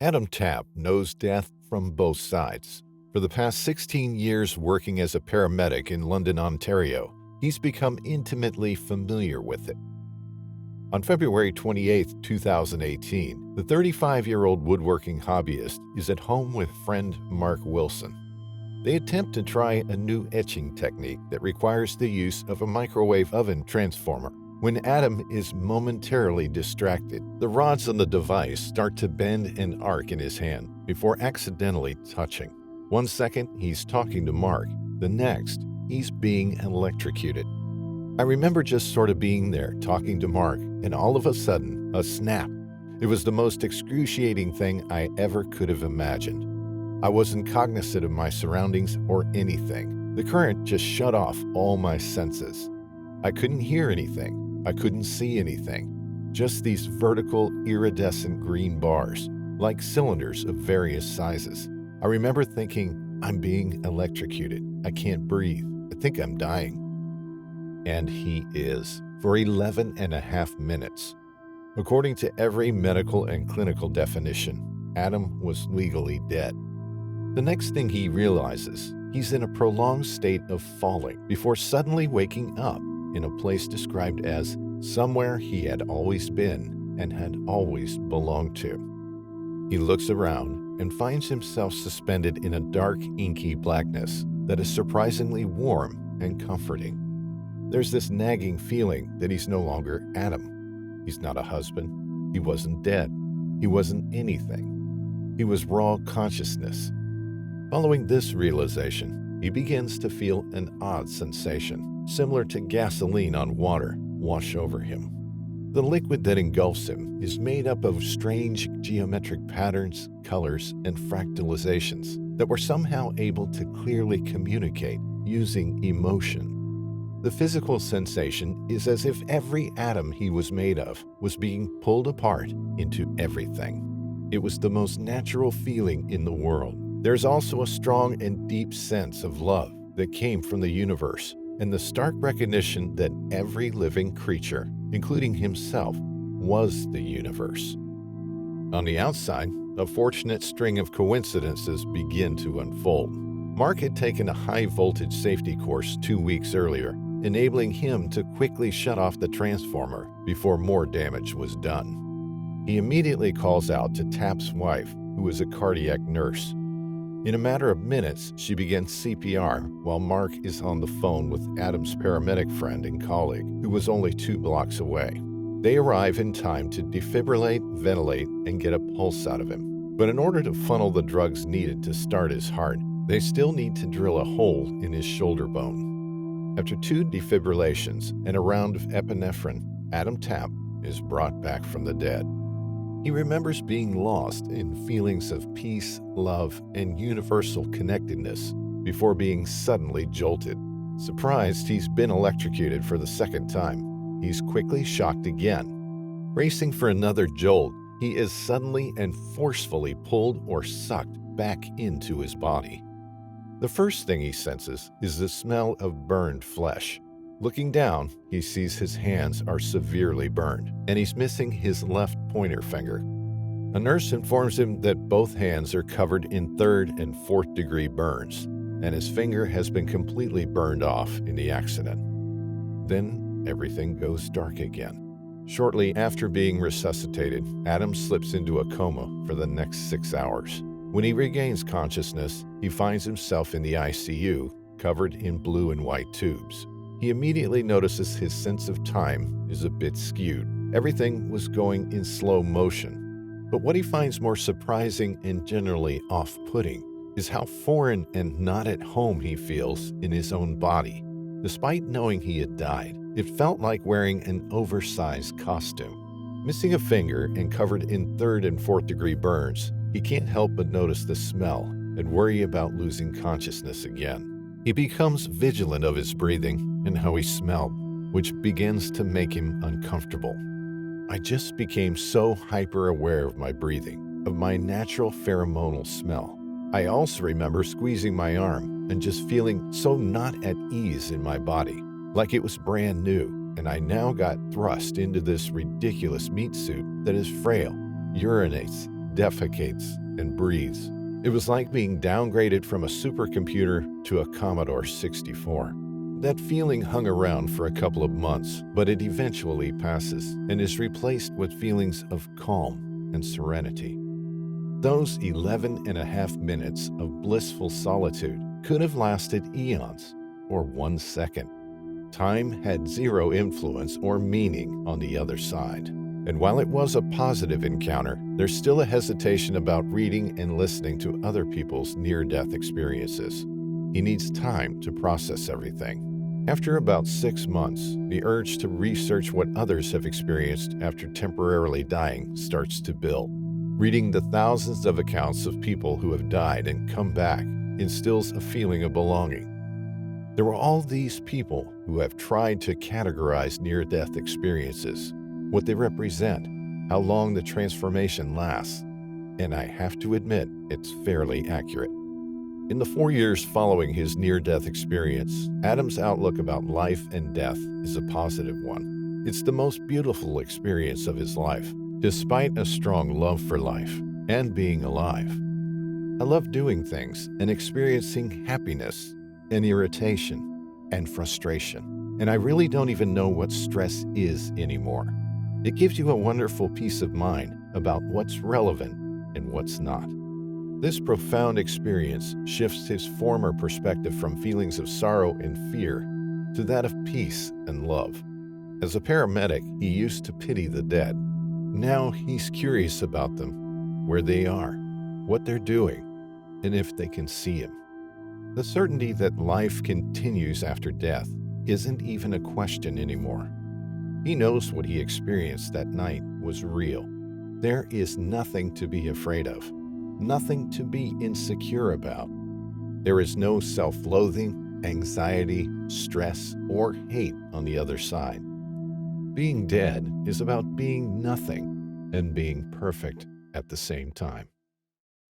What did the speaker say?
Adam Tapp knows death from both sides. For the past 16 years working as a paramedic in London, Ontario, he's become intimately familiar with it. On February 28, 2018, the 35-year-old woodworking hobbyist is at home with friend Mark Wilson. They attempt to try a new etching technique that requires the use of a microwave oven transformer. When Adam is momentarily distracted, the rods on the device start to bend and arc in his hand before accidentally touching. 1 second, he's talking to Mark. The next, he's being electrocuted. I remember just sort of being there, talking to Mark, and all of a sudden, a snap. It was the most excruciating thing I ever could have imagined. I wasn't cognizant of my surroundings or anything. The current just shut off all my senses. I couldn't hear anything. I couldn't see anything. Just these vertical, iridescent green bars, like cylinders of various sizes. I remember thinking, I'm being electrocuted. I can't breathe. I think I'm dying. And he is, for 11 and a half minutes. According to every medical and clinical definition, Adam was legally dead. The next thing he realizes, he's in a prolonged state of falling before suddenly waking up in a place described as somewhere he had always been and had always belonged to. He looks around and finds himself suspended in a dark, inky blackness that is surprisingly warm and comforting. There's this nagging feeling that he's no longer Adam. He's not a husband. He wasn't dead. He wasn't anything. He was raw consciousness. Following this realization, he begins to feel an odd sensation, similar to gasoline on water, wash over him. The liquid that engulfs him is made up of strange geometric patterns, colors, and fractalizations that were somehow able to clearly communicate using emotion. The physical sensation is as if every atom he was made of was being pulled apart into everything. It was the most natural feeling in the world. There's also a strong and deep sense of love that came from the universe and the stark recognition that every living creature, including himself, was the universe. On the outside, a fortunate string of coincidences begin to unfold. Mark had taken a high-voltage safety course 2 weeks earlier, enabling him to quickly shut off the transformer before more damage was done. He immediately calls out to Tapp's wife, who is a cardiac nurse. In a matter of minutes, she begins CPR while Mark is on the phone with Adam's paramedic friend and colleague, who was only 2 blocks away. They arrive in time to defibrillate, ventilate, and get a pulse out of him. But in order to funnel the drugs needed to start his heart, they still need to drill a hole in his shoulder bone. After 2 defibrillations and a round of epinephrine, Adam Tapp is brought back from the dead. He remembers being lost in feelings of peace, love, and universal connectedness before being suddenly jolted. Surprised he's been electrocuted for the 2nd time, he's quickly shocked again. Racing for another jolt, he is suddenly and forcefully pulled or sucked back into his body. The first thing he senses is the smell of burned flesh. Looking down, he sees his hands are severely burned, and he's missing his left pointer finger. A nurse informs him that both hands are covered in 3rd and 4th degree burns, and his finger has been completely burned off in the accident. Then everything goes dark again. Shortly after being resuscitated, Adam slips into a coma for the next 6 hours. When he regains consciousness, he finds himself in the ICU, covered in blue and white tubes. He immediately notices his sense of time is a bit skewed. Everything was going in slow motion. But what he finds more surprising and generally off-putting is how foreign and not at home he feels in his own body. Despite knowing he had died, it felt like wearing an oversized costume. Missing a finger and covered in 3rd and 4th degree burns, he can't help but notice the smell and worry about losing consciousness again. He becomes vigilant of his breathing and how he smelled, which begins to make him uncomfortable. I just became so hyper-aware of my breathing, of my natural pheromonal smell. I also remember squeezing my arm and just feeling so not at ease in my body, like it was brand new, and I now got thrust into this ridiculous meat suit that is frail, urinates, defecates, and breathes. It was like being downgraded from a supercomputer to a Commodore 64. That feeling hung around for a couple of months, but it eventually passes and is replaced with feelings of calm and serenity. Those 11.5 minutes of blissful solitude could have lasted eons or 1 second. Time had zero influence or meaning on the other side. And while it was a positive encounter, there's still a hesitation about reading and listening to other people's near-death experiences. He needs time to process everything. After about 6 months, the urge to research what others have experienced after temporarily dying starts to build. Reading the thousands of accounts of people who have died and come back instills a feeling of belonging. There were all these people who have tried to categorize near-death experiences, what they represent, how long the transformation lasts, and I have to admit it's fairly accurate. In the 4 years following his near-death experience, Adam's outlook about life and death is a positive one. It's the most beautiful experience of his life, despite a strong love for life and being alive. I love doing things and experiencing happiness and irritation and frustration, and I really don't even know what stress is anymore. It gives you a wonderful peace of mind about what's relevant and what's not. This profound experience shifts his former perspective from feelings of sorrow and fear to that of peace and love. As a paramedic, he used to pity the dead. Now he's curious about them, where they are, what they're doing, and if they can see him. The certainty that life continues after death isn't even a question anymore. He knows what he experienced that night was real. There is nothing to be afraid of. Nothing to be insecure about. There is no self-loathing, anxiety, stress, or hate on the other side. Being dead is about being nothing and being perfect at the same time.